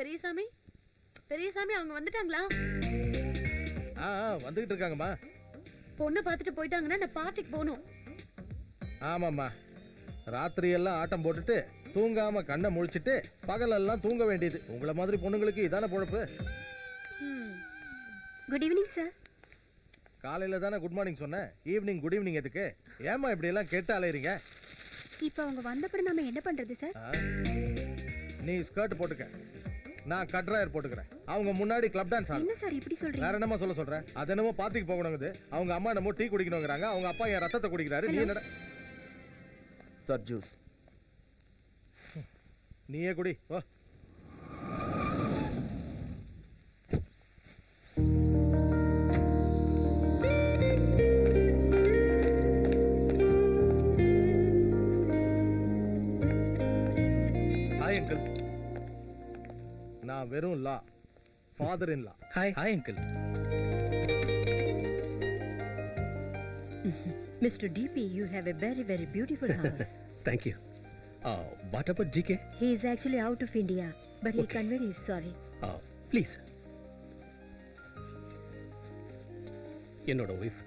பெரியசாமி, பெரியசாமி அவங்க வந்துட்டாங்களா? வந்துகிட்டு இருக்காங்கம்மா. பொண்ணு பார்த்துட்டு போயிட்டாங்கன்னா நான் பார்ட்டிக்கு போகணும். ஆமாம்மா, ராத்திரி எல்லாம் ஆட்டம் போட்டுட்டு தூங்காம கண்ணை முழிச்சிட்டு பகலெல்லாம் தூங்க வேண்டியது. உங்களை மாதிரி பொண்ணுங்களுக்கு இதான பொழப்பு. Good evening sir. காலையில தானே குட் மார்னிங் சொன்னேன், ஈவினிங் குட் ஈவினிங் எதுக்கு? ஏமா இப்படி எல்லாம் கேட்டு அலையறீங்க? இப்போ அவங்க வந்தப்பறம் நாம என்ன பண்றது சார்? நீ ஸ்கர்ட் போட்டுக்க, நான் கட்ராயர் போட்டுக்கிறேன். அவங்க முன்னாடி கிளப் டான்ஸ் ஆடணும். என்ன சார் இப்படி சொல்றீங்க? வேற என்னமா சொல்றேன்? அது என்னமோ பார்ட்டிக்கு போகணுங்குது. அவங்க அம்மா என்னமோ டீ குடிக்கணுங்கிறாங்க. அவங்க அப்பா என் ரத்தத்தை குடிக்கிறாரு. நீ என்னடா? Sir juice. நீயே குடி. Oh hi uncle. நான் வெறும் law, father in law. Hi hi uncle. Mr. DP, you have a very, very beautiful house. Thank you. What about GK? He is actually out of India, but he conveyed he's sorry. Please. என்னோட wife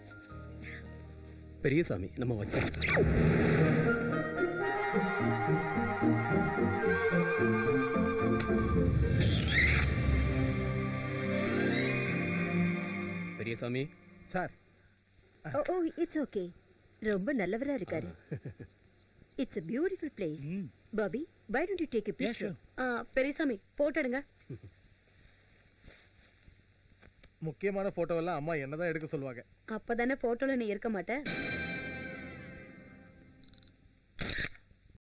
Periyasamy, நம்ம வைக்கல். Periyasamy sir. Oh, it's okay. ரொம்ப நல்லவரா இருக்காரு. It's a beautiful place. Bobby, why don't you take a picture? Periyasamy photo எடுங்க. முக்கியமான photo எல்லாம் அம்மா என்னதான் எடுக்க சொல்லுவாங்க. அப்பதானே போட்டோல நீ இருக்க மாட்டே.